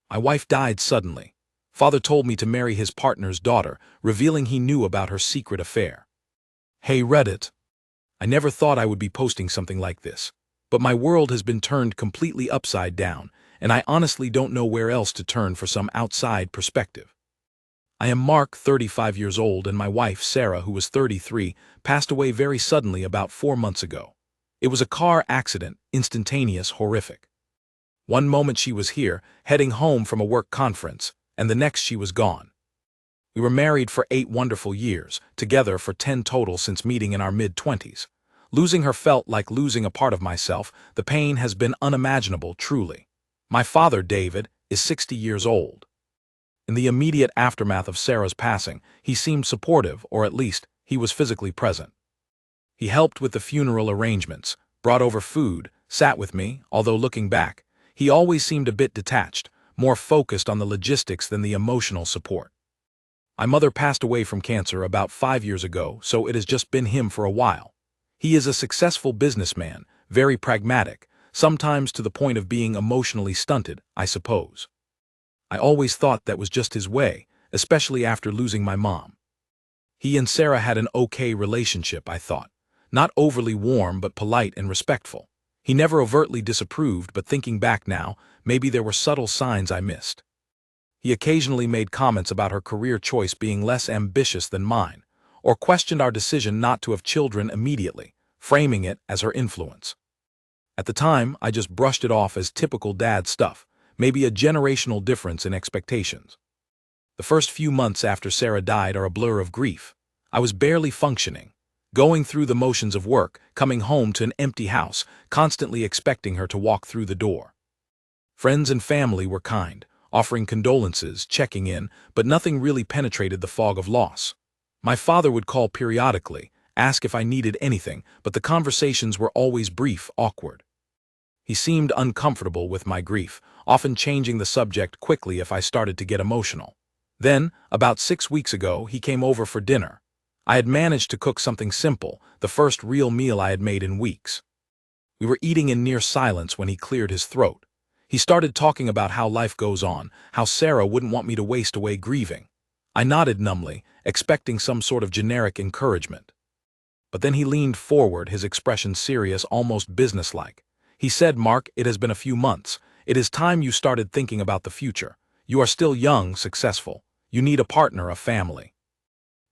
My wife died suddenly. Father told me to marry his partner's daughter, revealing he knew about her secret affair. Hey Reddit. I never thought I would be posting something like this. But my world has been turned completely upside down, and I honestly don't know where else to turn for some outside perspective. I am Mark, 35 years old, and my wife, Sarah, who was 33, passed away very suddenly about 4 months ago. It was a car accident, instantaneous, horrific. One moment she was here, heading home from a work conference, and the next she was gone. We were married for 8 wonderful years, together for 10 total since meeting in our mid-20s. Losing her felt like losing a part of myself. The pain has been unimaginable, truly. My father, David, is 60 years old. In the immediate aftermath of Sarah's passing, he seemed supportive, or at least, he was physically present. He helped with the funeral arrangements, brought over food, sat with me, although looking back, he always seemed a bit detached, more focused on the logistics than the emotional support. My mother passed away from cancer about 5 years ago, so it has just been him for a while. He is a successful businessman, very pragmatic, sometimes to the point of being emotionally stunted, I suppose. I always thought that was just his way, especially after losing my mom. He and Sarah had an okay relationship, I thought. Not overly warm but polite and respectful. He never overtly disapproved, but thinking back now, maybe there were subtle signs I missed. He occasionally made comments about her career choice being less ambitious than mine, or questioned our decision not to have children immediately, framing it as her influence. At the time, I just brushed it off as typical dad stuff, maybe a generational difference in expectations. The first few months after Sarah died are a blur of grief. I was barely functioning, going through the motions of work, coming home to an empty house, constantly expecting her to walk through the door. Friends and family were kind, offering condolences, checking in, but nothing really penetrated the fog of loss. My father would call periodically, ask if I needed anything, but the conversations were always brief, awkward. He seemed uncomfortable with my grief, often changing the subject quickly if I started to get emotional. Then, about 6 weeks ago, he came over for dinner. I had managed to cook something simple, the first real meal I had made in weeks. We were eating in near silence when he cleared his throat. He started talking about how life goes on, how Sarah wouldn't want me to waste away grieving. I nodded numbly, expecting some sort of generic encouragement. But then he leaned forward, his expression serious, almost businesslike. He said, "Mark, it has been a few months. It is time you started thinking about the future. You are still young, successful. You need a partner, a family.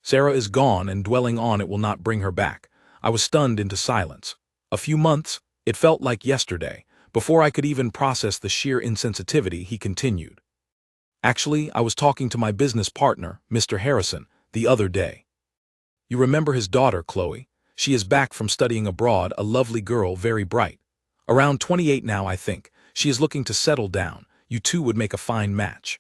Sarah is gone, and dwelling on it will not bring her back." I was stunned into silence. A few months? It felt like yesterday. Before I could even process the sheer insensitivity, he continued. "Actually, I was talking to my business partner, Mr. Harrison, the other day. You remember his daughter, Chloe? She is back from studying abroad, a lovely girl, very bright. Around 28 now, I think. She is looking to settle down. You two would make a fine match.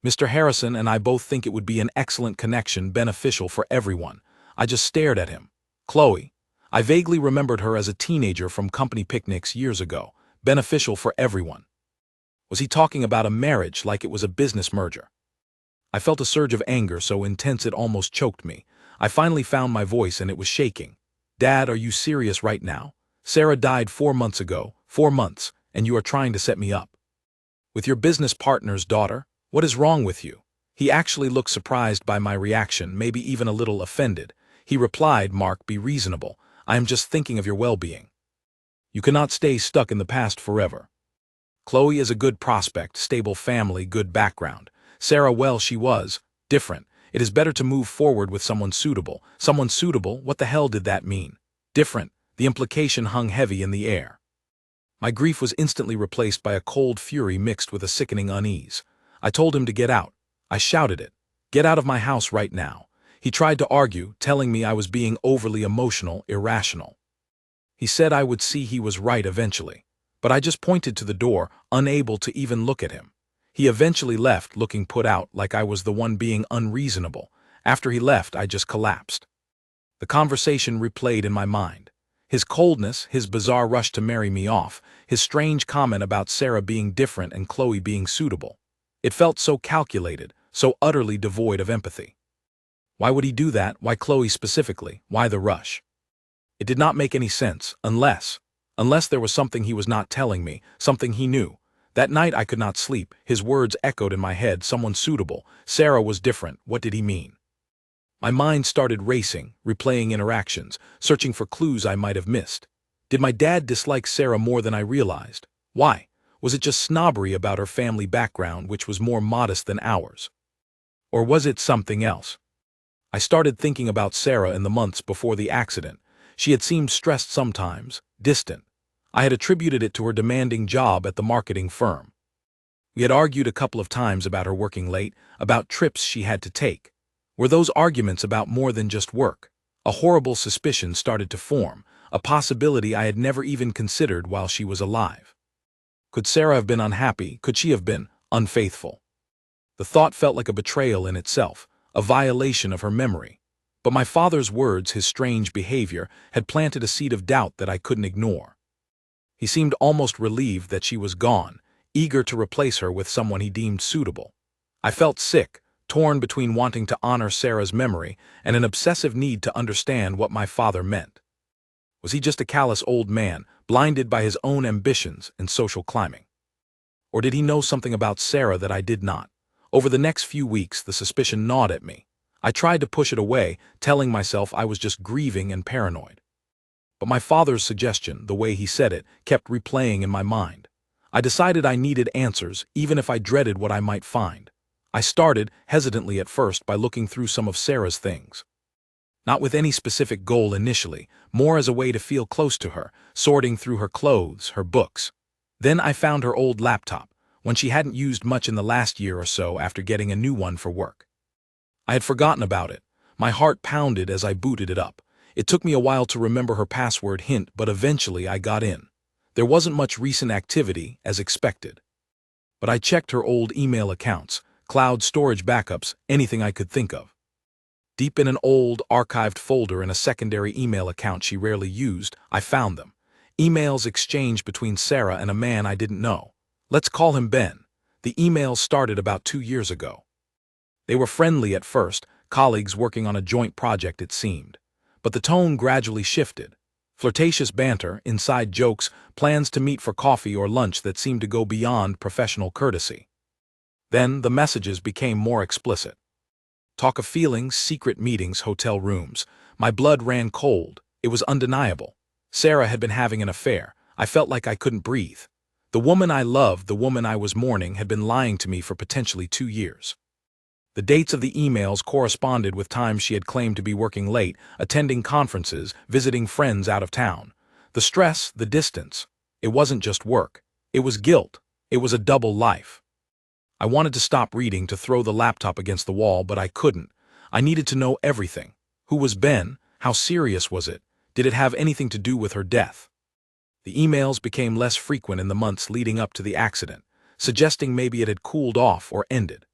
Mr. Harrison and I both think it would be an excellent connection, beneficial for everyone." I just stared at him. Chloe. I vaguely remembered her as a teenager from company picnics years ago. Beneficial for everyone. Was he talking about a marriage like it was a business merger? I felt a surge of anger so intense it almost choked me. I finally found my voice and it was shaking. "Dad, are you serious right now? Sarah died 4 months ago, 4 months, and you are trying to set me up with your business partner's daughter? What is wrong with you?" He actually looked surprised by my reaction, maybe even a little offended. He replied, "Mark, be reasonable. I am just thinking of your well-being. You cannot stay stuck in the past forever. Chloe is a good prospect, stable family, good background. Sarah, well, she was different. It is better to move forward with someone suitable. Someone suitable? What the hell did that mean? Different. The implication hung heavy in the air. My grief was instantly replaced by a cold fury mixed with a sickening unease. I told him to get out. I shouted it. "Get out of my house right now." He tried to argue, telling me I was being overly emotional, irrational. He said I would see he was right eventually. But I just pointed to the door, unable to even look at him. He eventually left, looking put out, like I was the one being unreasonable. After he left, I just collapsed. The conversation replayed in my mind. His coldness, his bizarre rush to marry me off, his strange comment about Sarah being different and Chloe being suitable. It felt so calculated, so utterly devoid of empathy. Why would he do that? Why Chloe specifically? Why the rush? It did not make any sense, unless there was something he was not telling me, something he knew. That night I could not sleep. His words echoed in my head. Someone suitable. Sarah was different. What did he mean? My mind started racing, replaying interactions, searching for clues I might have missed. Did my dad dislike Sarah more than I realized? Why? Was it just snobbery about her family background, which was more modest than ours? Or was it something else? I started thinking about Sarah in the months before the accident. She had seemed stressed sometimes, distant. I had attributed it to her demanding job at the marketing firm. We had argued a couple of times about her working late, about trips she had to take. Were those arguments about more than just work? A horrible suspicion started to form, a possibility I had never even considered while she was alive. Could Sarah have been unhappy? Could she have been unfaithful? The thought felt like a betrayal in itself, a violation of her memory. But my father's words, his strange behavior, had planted a seed of doubt that I couldn't ignore. He seemed almost relieved that she was gone, eager to replace her with someone he deemed suitable. I felt sick, torn between wanting to honor Sarah's memory and an obsessive need to understand what my father meant. Was he just a callous old man, blinded by his own ambitions and social climbing? Or did he know something about Sarah that I did not? Over the next few weeks, the suspicion gnawed at me. I tried to push it away, telling myself I was just grieving and paranoid. But my father's suggestion, the way he said it, kept replaying in my mind. I decided I needed answers, even if I dreaded what I might find. I started, hesitantly at first, by looking through some of Sarah's things. Not with any specific goal initially, more as a way to feel close to her, sorting through her clothes, her books. Then I found her old laptop, one she hadn't used much in the last year or so after getting a new one for work. I had forgotten about it. My heart pounded as I booted it up. It took me a while to remember her password hint, but eventually I got in. There wasn't much recent activity, as expected. But I checked her old email accounts, cloud storage backups, anything I could think of. Deep in an old, archived folder in a secondary email account she rarely used, I found them. Emails exchanged between Sarah and a man I didn't know. Let's call him Ben. The emails started about 2 years ago. They were friendly at first, colleagues working on a joint project it seemed. But the tone gradually shifted. Flirtatious banter, inside jokes, plans to meet for coffee or lunch that seemed to go beyond professional courtesy. Then the messages became more explicit. Talk of feelings, secret meetings, hotel rooms. My blood ran cold. It was undeniable. Sarah had been having an affair. I felt like I couldn't breathe. The woman I loved, the woman I was mourning, had been lying to me for potentially 2 years. The dates of the emails corresponded with times she had claimed to be working late, attending conferences, visiting friends out of town. The stress, the distance. It wasn't just work. It was guilt. It was a double life. I wanted to stop reading, to throw the laptop against the wall, but I couldn't. I needed to know everything. Who was Ben? How serious was it? Did it have anything to do with her death? The emails became less frequent in the months leading up to the accident, suggesting maybe it had cooled off or ended.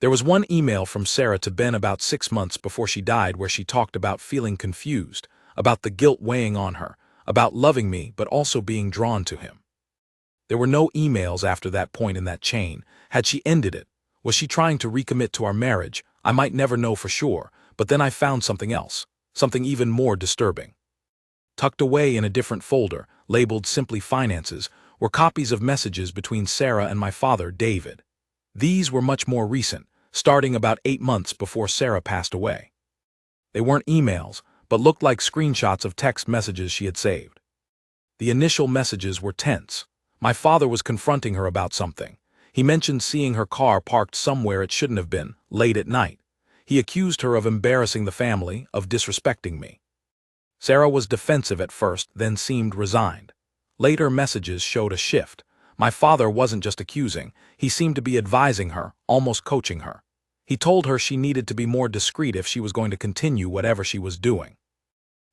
There was one email from Sarah to Ben about 6 months before she died where she talked about feeling confused, about the guilt weighing on her, about loving me but also being drawn to him. There were no emails after that point in that chain. Had she ended it? Was she trying to recommit to our marriage? I might never know for sure, but then I found something else, something even more disturbing. Tucked away in a different folder, labeled simply Finances, were copies of messages between Sarah and my father, David. These were much more recent, starting about 8 months before Sarah passed away. They weren't emails, but looked like screenshots of text messages she had saved. The initial messages were tense. My father was confronting her about something. He mentioned seeing her car parked somewhere it shouldn't have been, late at night. He accused her of embarrassing the family, of disrespecting me. Sarah was defensive at first, then seemed resigned. Later messages showed a shift. My father wasn't just accusing, he seemed to be advising her, almost coaching her. He told her she needed to be more discreet if she was going to continue whatever she was doing.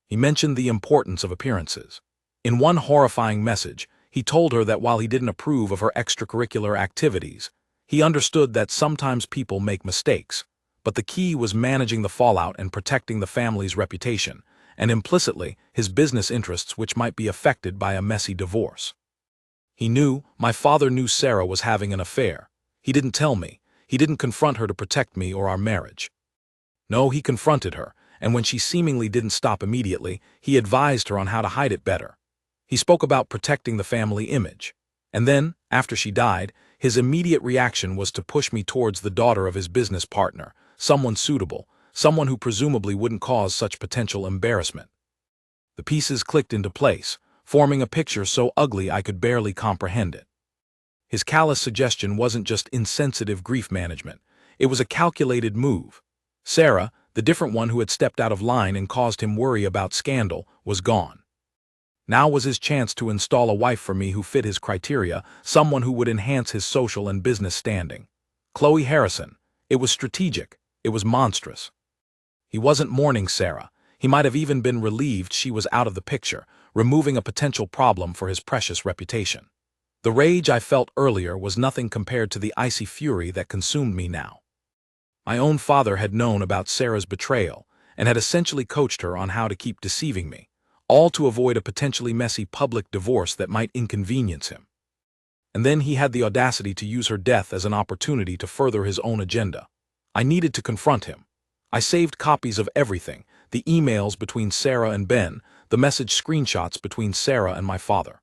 He mentioned the importance of appearances. In one horrifying message, he told her that while he didn't approve of her extracurricular activities, he understood that sometimes people make mistakes, but the key was managing the fallout and protecting the family's reputation, and implicitly, his business interests, which might be affected by a messy divorce. My father knew Sarah was having an affair. He didn't tell me. He didn't confront her to protect me or our marriage. No, he confronted her, and when she seemingly didn't stop immediately, he advised her on how to hide it better. He spoke about protecting the family image. And then, After she died, his immediate reaction was to push me towards the daughter of his business partner, someone suitable, someone who presumably wouldn't cause such potential embarrassment. The pieces clicked into place, forming a picture so ugly I could barely comprehend it. His callous suggestion wasn't just insensitive grief management. It was a calculated move. Sarah, the different one who had stepped out of line and caused him worry about scandal, was gone. Now was his chance to install a wife for me who fit his criteria, someone who would enhance his social and business standing. Chloe Harrison. It was strategic. It was monstrous. He wasn't mourning Sarah. He might have even been relieved she was out of the picture, removing a potential problem for his precious reputation. The rage I felt earlier was nothing compared to the icy fury that consumed me now. My own father had known about Sarah's betrayal and had essentially coached her on how to keep deceiving me, all to avoid a potentially messy public divorce that might inconvenience him. And then he had the audacity to use her death as an opportunity to further his own agenda. I needed to confront him. I saved copies of everything, the emails between Sarah and Ben, the message screenshots between Sarah and my father.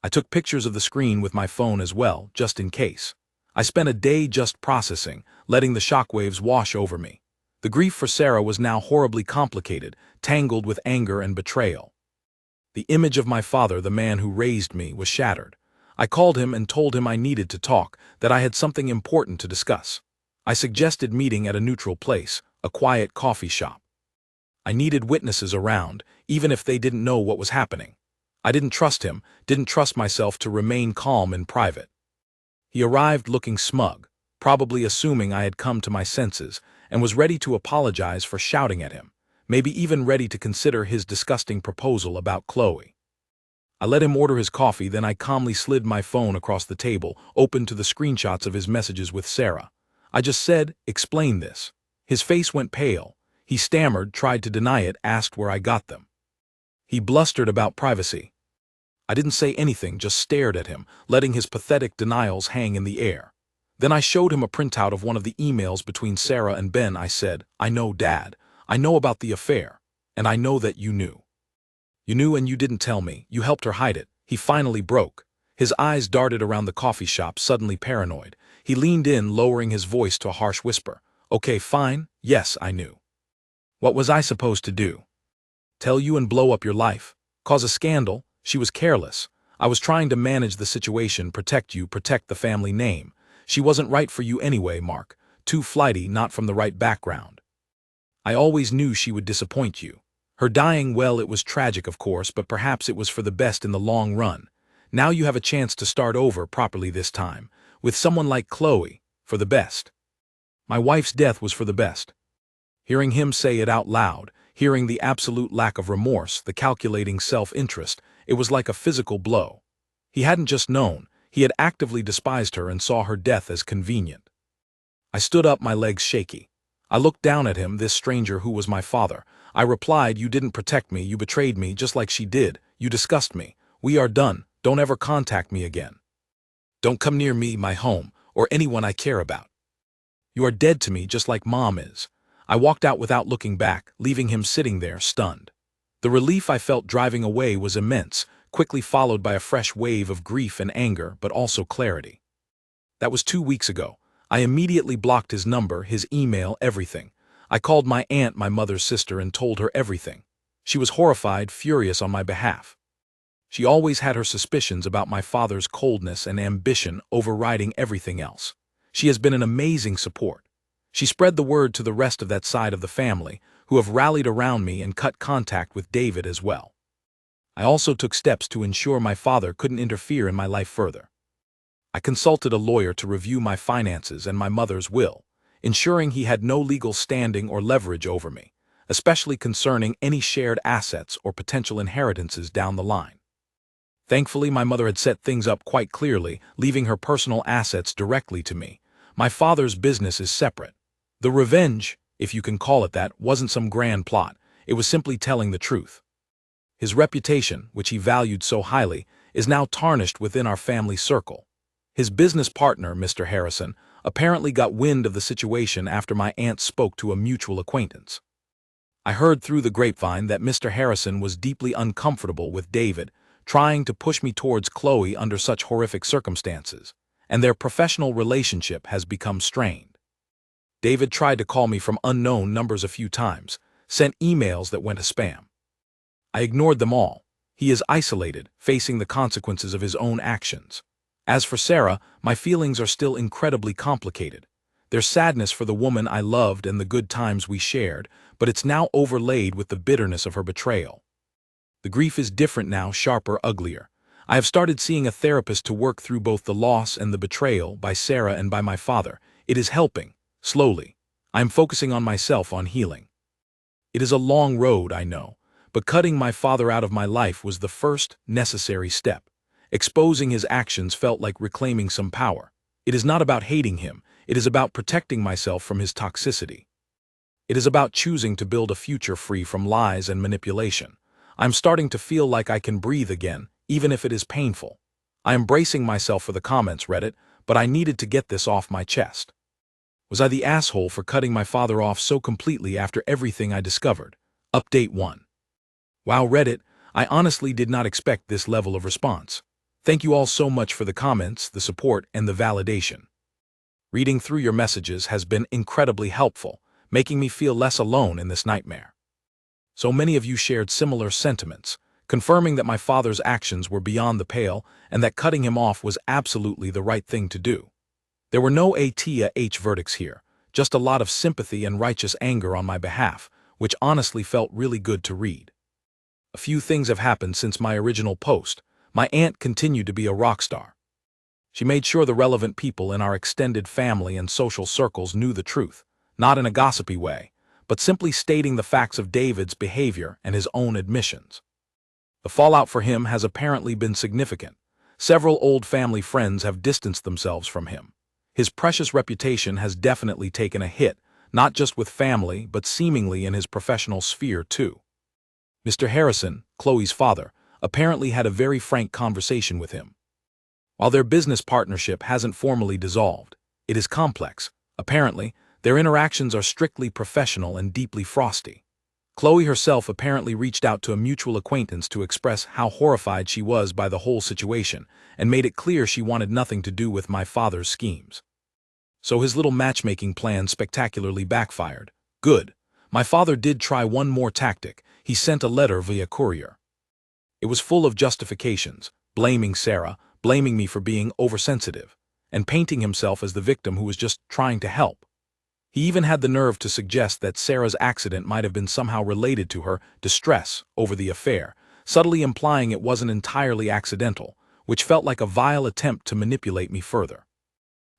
I took pictures of the screen with my phone as well, just in case. I spent a day just processing, letting the shockwaves wash over me. The grief for Sarah was now horribly complicated, tangled with anger and betrayal. The image of my father, the man who raised me, was shattered. I called him and told him I needed to talk, that I had something important to discuss. I suggested meeting at a neutral place, a quiet coffee shop. I needed witnesses around, even if they didn't know what was happening. I didn't trust him, didn't trust myself to remain calm in private. He arrived looking smug, probably assuming I had come to my senses, and was ready to apologize for shouting at him, maybe even ready to consider his disgusting proposal about Chloe. I let him order his coffee, then I calmly slid my phone across the table, open to the screenshots of his messages with Sarah. I just said, "Explain this." His face went pale. He stammered, tried to deny it, asked where I got them. He blustered about privacy. I didn't say anything, just stared at him, letting his pathetic denials hang in the air. Then I showed him a printout of one of the emails between Sarah and Ben. I said, "I know, Dad. I know about the affair. And I know that you knew. You knew and you didn't tell me. You helped her hide it." He finally broke. His eyes darted around the coffee shop, suddenly paranoid. He leaned in, lowering his voice to a harsh whisper. "Okay, fine. Yes, I knew. What was I supposed to do? Tell you and blow up your life? Cause a scandal? She was careless. I was trying to manage the situation, protect you, protect the family name. She wasn't right for you anyway, Mark. Too flighty, not from the right background. I always knew she would disappoint you. Her dying, well, it was tragic, of course, but perhaps it was for the best in the long run. Now you have a chance to start over properly this time, with someone like Chloe, for the best. My wife's death was for the best." Hearing him say it out loud, hearing the absolute lack of remorse, the calculating self-interest, it was like a physical blow. He hadn't just known, he had actively despised her and saw her death as convenient. I stood up, my legs shaky. I looked down at him, this stranger who was my father. I replied, "You didn't protect me, you betrayed me just like she did. You disgust me. We are done. Don't ever contact me again. Don't come near me, my home, or anyone I care about. You are dead to me just like Mom is." I walked out without looking back, leaving him sitting there, stunned. The relief I felt driving away was immense, quickly followed by a fresh wave of grief and anger, but also clarity. That was 2 weeks ago. I immediately blocked his number, his email, everything. I called my aunt, my mother's sister, and told her everything. She was horrified, furious on my behalf. She always had her suspicions about my father's coldness and ambition overriding everything else. She has been an amazing support. She spread the word to the rest of that side of the family, who have rallied around me and cut contact with David as well. I also took steps to ensure my father couldn't interfere in my life further. I consulted a lawyer to review my finances and my mother's will, ensuring he had no legal standing or leverage over me, especially concerning any shared assets or potential inheritances down the line. Thankfully, my mother had set things up quite clearly, leaving her personal assets directly to me. My father's business is separate. The revenge, if you can call it that, wasn't some grand plot. It was simply telling the truth. His reputation, which he valued so highly, is now tarnished within our family circle. His business partner, Mr. Harrison, apparently got wind of the situation after my aunt spoke to a mutual acquaintance. I heard through the grapevine that Mr. Harrison was deeply uncomfortable with David, trying to push me towards Chloe under such horrific circumstances, and their professional relationship has become strained. David tried to call me from unknown numbers a few times, sent emails that went to spam. I ignored them all. He is isolated, facing the consequences of his own actions. As for Sarah, my feelings are still incredibly complicated. There's sadness for the woman I loved and the good times we shared, but it's now overlaid with the bitterness of her betrayal. The grief is different now, sharper, uglier. I have started seeing a therapist to work through both the loss and the betrayal by Sarah and by my father. It is helping, slowly. I am focusing on myself, on healing. It is a long road, I know, but cutting my father out of my life was the first necessary step. Exposing his actions felt like reclaiming some power. It is not about hating him, it is about protecting myself from his toxicity. It is about choosing to build a future free from lies and manipulation. I'm starting to feel like I can breathe again, even if it is painful. I am bracing myself for the comments, Reddit, but I needed to get this off my chest. Was I the asshole for cutting my father off so completely after everything I discovered? Update 1. Wow, Reddit, I honestly did not expect this level of response. Thank you all so much for the comments, the support, and the validation. Reading through your messages has been incredibly helpful, making me feel less alone in this nightmare. So many of you shared similar sentiments, confirming that my father's actions were beyond the pale and that cutting him off was absolutely the right thing to do. There were no ATH verdicts here, just a lot of sympathy and righteous anger on my behalf, which honestly felt really good to read. A few things have happened since my original post. My aunt continued to be a rock star. She made sure the relevant people in our extended family and social circles knew the truth, not in a gossipy way, but simply stating the facts of David's behavior and his own admissions. The fallout for him has apparently been significant. Several old family friends have distanced themselves from him. His precious reputation has definitely taken a hit, not just with family, but seemingly in his professional sphere too. Mr. Harrison, Chloe's father, apparently had a very frank conversation with him. While their business partnership hasn't formally dissolved, it is complex. Apparently, their interactions are strictly professional and deeply frosty. Chloe herself apparently reached out to a mutual acquaintance to express how horrified she was by the whole situation and made it clear she wanted nothing to do with my father's schemes. So his little matchmaking plan spectacularly backfired. Good. My father did try one more tactic. He sent a letter via courier. It was full of justifications, blaming Sarah, blaming me for being oversensitive, and painting himself as the victim who was just trying to help. He even had the nerve to suggest that Sarah's accident might have been somehow related to her distress over the affair, subtly implying it wasn't entirely accidental, which felt like a vile attempt to manipulate me further.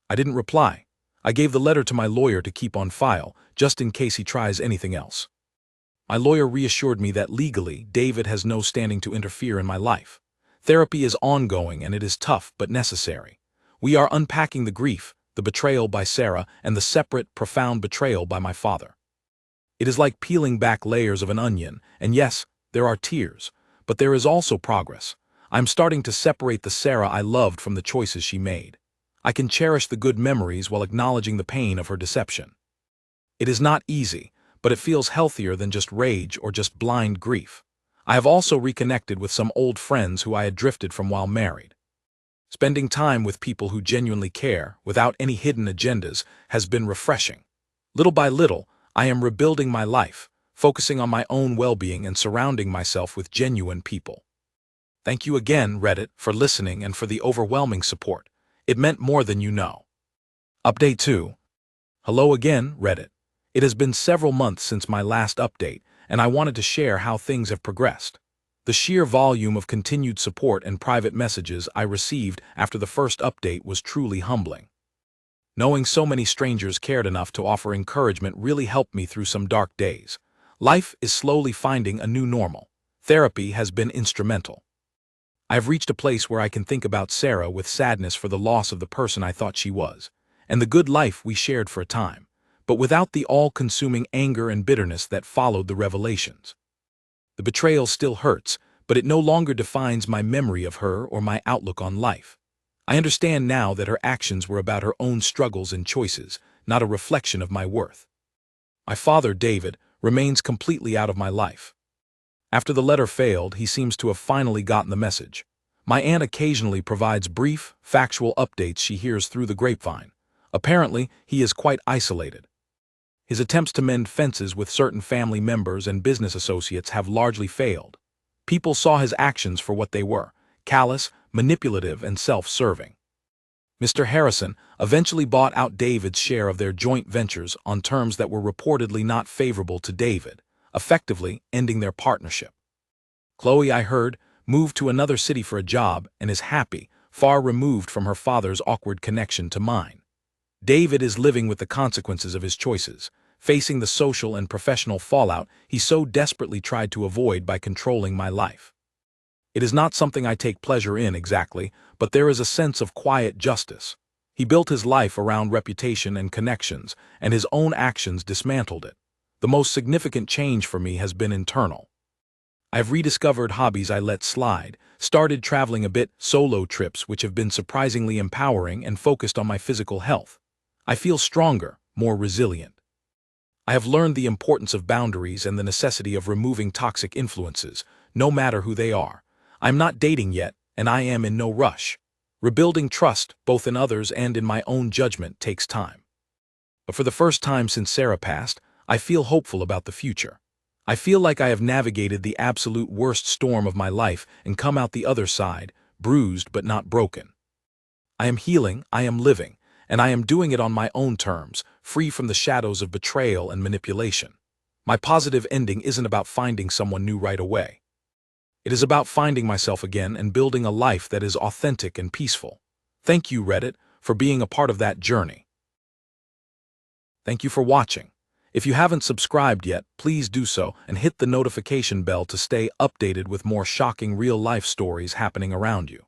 I didn't reply. I gave the letter to my lawyer to keep on file, just in case he tries anything else. My lawyer reassured me that legally, David has no standing to interfere in my life. Therapy is ongoing and it is tough but necessary. We are unpacking the grief, the betrayal by Sarah, and the separate, profound betrayal by my father. It is like peeling back layers of an onion, and yes, there are tears, but there is also progress. I'm starting to separate the Sarah I loved from the choices she made. I can cherish the good memories while acknowledging the pain of her deception. It is not easy, but it feels healthier than just rage or just blind grief. I have also reconnected with some old friends who I had drifted from while married. Spending time with people who genuinely care, without any hidden agendas, has been refreshing. Little by little, I am rebuilding my life, focusing on my own well-being and surrounding myself with genuine people. Thank you again, Reddit, for listening and for the overwhelming support. It meant more than you know. Update 2. Hello again, Reddit. It has been several months since my last update, and I wanted to share how things have progressed. The sheer volume of continued support and private messages I received after the first update was truly humbling. Knowing so many strangers cared enough to offer encouragement really helped me through some dark days. Life is slowly finding a new normal. Therapy has been instrumental. I have reached a place where I can think about Sarah with sadness for the loss of the person I thought she was, and the good life we shared for a time, but without the all-consuming anger and bitterness that followed the revelations. The betrayal still hurts, but it no longer defines my memory of her or my outlook on life. I understand now that her actions were about her own struggles and choices, not a reflection of my worth. My father, David, remains completely out of my life. After the letter failed, he seems to have finally gotten the message. My aunt occasionally provides brief, factual updates she hears through the grapevine. Apparently, he is quite isolated. His attempts to mend fences with certain family members and business associates have largely failed. People saw his actions for what they were: callous, manipulative, and self-serving. Mr. Harrison eventually bought out David's share of their joint ventures on terms that were reportedly not favorable to David, effectively ending their partnership. Chloe, I heard, moved to another city for a job and is happy, far removed from her father's awkward connection to mine. David is living with the consequences of his choices, facing the social and professional fallout he so desperately tried to avoid by controlling my life. It is not something I take pleasure in exactly, but there is a sense of quiet justice. He built his life around reputation and connections, and his own actions dismantled it. The most significant change for me has been internal. I've rediscovered hobbies I let slide, started traveling a bit, solo trips which have been surprisingly empowering and focused on my physical health. I feel stronger, more resilient. I have learned the importance of boundaries and the necessity of removing toxic influences, no matter who they are. I'm not dating yet, and I am in no rush. Rebuilding trust, both in others and in my own judgment, takes time. But for the first time since Sarah passed, I feel hopeful about the future. I feel like I have navigated the absolute worst storm of my life and come out the other side, bruised but not broken. I am healing, I am living, and I am doing it on my own terms, free from the shadows of betrayal and manipulation. My positive ending isn't about finding someone new right away. It is about finding myself again and building a life that is authentic and peaceful. Thank you, Reddit, for being a part of that journey. Thank you for watching. If you haven't subscribed yet, please do so and hit the notification bell to stay updated with more shocking real-life stories happening around you.